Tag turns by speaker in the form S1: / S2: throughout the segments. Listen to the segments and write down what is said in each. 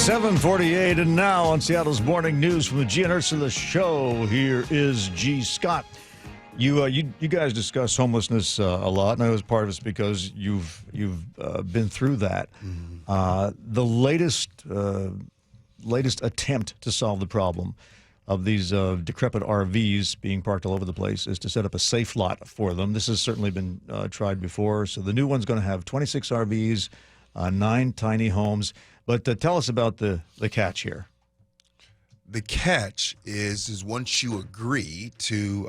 S1: 7:48, and now on Seattle's Morning News from the G and Ursula Show, here is G. Scott. You guys discuss homelessness a lot, and I know part of it's because you've been through that. The latest attempt to solve the problem of these decrepit RVs being parked all over the place is to set up a safe lot for them. This has certainly been tried before. So the new one's going to have 26 RVs, 9 tiny homes. But tell us about the catch here.
S2: The catch is once you agree to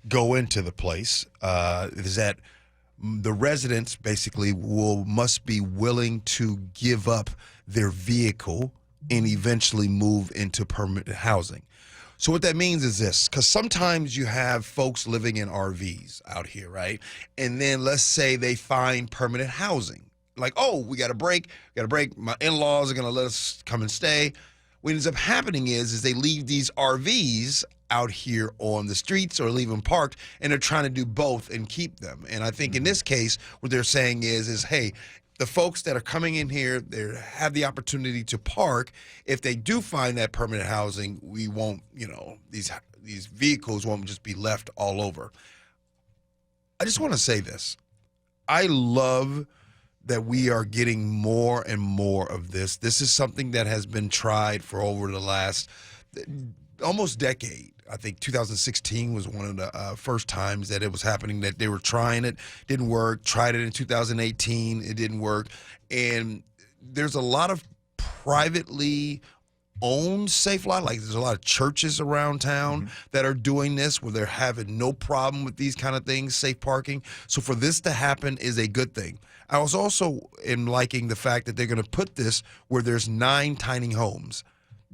S2: go into the place, is that the residents basically must be willing to give up their vehicle and eventually move into permanent housing. So what that means is this, because sometimes you have folks living in RVs out here, right? And then let's say they find permanent housing. Like, oh, we got a break. My in-laws are going to let us come and stay. What ends up happening is they leave these RVs out here on the streets or leave them parked, and they're trying to do both and keep them. And I think in this case, what they're saying is hey, the folks that are coming in here, they have the opportunity to park. If they do find that permanent housing, we won't, these vehicles won't just be left all over. I just want to say this. I love that we are getting more and more of this. This is something that has been tried for over the last almost decade. I think 2016 was one of the first times that it was happening, that they were trying it, didn't work, tried it in 2018, it didn't work. And there's a lot of privately owned safe lot, like there's a lot of churches around town that are doing this, where they're having no problem with these kind of things, safe parking. So for this to happen is a good thing. I was also liking the fact that they're going to put this where there's 9 tiny homes.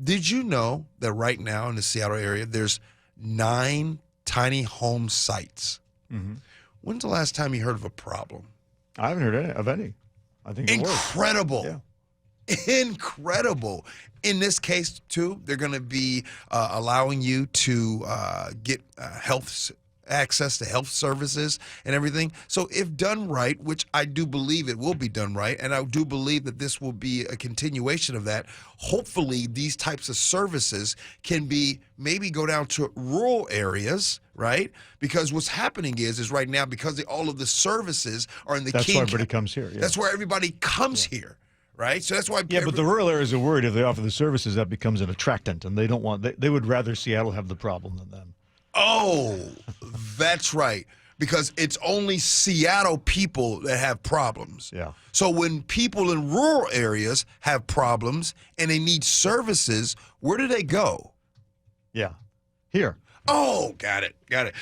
S2: Did you know that right now in the Seattle area, there's 9 tiny home sites? When's the last time you heard of a problem?
S1: I haven't heard of any. I think it
S2: incredible.
S1: Yeah.
S2: Incredible. In this case, too, they're going to be allowing you to get access to health services and everything. So if done right, which I do believe it will be done right, and I do believe that this will be a continuation of that, hopefully these types of services can be maybe go down to rural areas, right? Because what's happening is right now, because all of the services are in the
S1: That's why everybody comes here. Yeah.
S2: That's where everybody comes here. Right, so that's why.
S1: Yeah, but the rural areas are worried if they offer the services, that becomes an attractant, and they don't want. They would rather Seattle have the problem than them.
S2: Oh, that's right. Because it's only Seattle people that have problems.
S1: Yeah.
S2: So when people in rural areas have problems and they need services, where do they go?
S1: Yeah. Here.
S2: Oh, got it.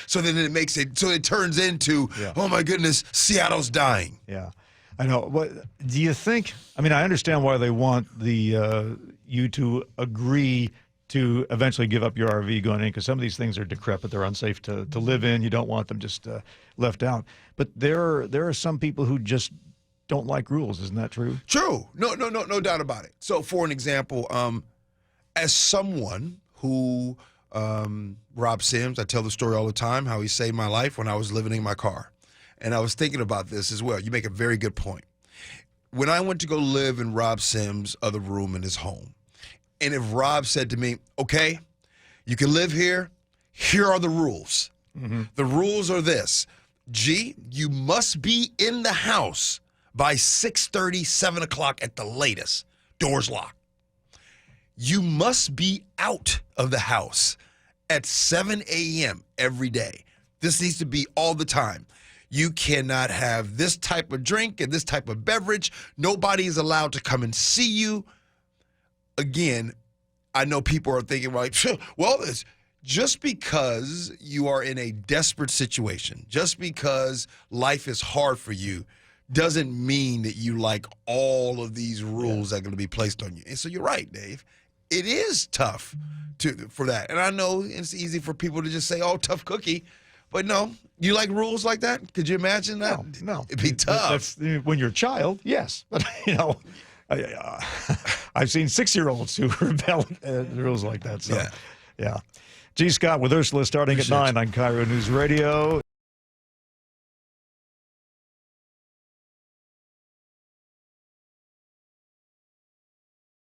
S2: So then it turns into, oh my goodness, Seattle's dying.
S1: Yeah. I know. What do you think? I mean, I understand why they want you to agree to eventually give up your RV going in, because some of these things are decrepit, they're unsafe to live in. You don't want them just left out. But there are some people who just don't like rules. Isn't that true?
S2: True. No doubt about it. So, for an example, as someone who Rob Sims, I tell the story all the time how he saved my life when I was living in my car. And I was thinking about this as well. You make a very good point. When I went to go live in Rob Sims' other room in his home, and if Rob said to me, okay, you can live here, here are the rules. The rules are this. G, you must be in the house by 6:30, 7 o'clock at the latest. Doors locked. You must be out of the house at 7 a.m. every day. This needs to be all the time. You cannot have this type of drink and this type of beverage. Nobody is allowed to come and see you. Again, I know people are thinking, like, well, it's just because you are in a desperate situation, just because life is hard for you, doesn't mean that you like all of these rules that are going to be placed on you. And so you're right, Dave. It is tough for that. And I know it's easy for people to just say, oh, tough cookie. But no, you like rules like that? Could you imagine that?
S1: No.
S2: It'd be tough.
S1: When you're a child, yes. But, I've seen 6-year-olds who rebel at rules like that. So, yeah. G. Scott with Ursula starting at 9 on Cairo News Radio.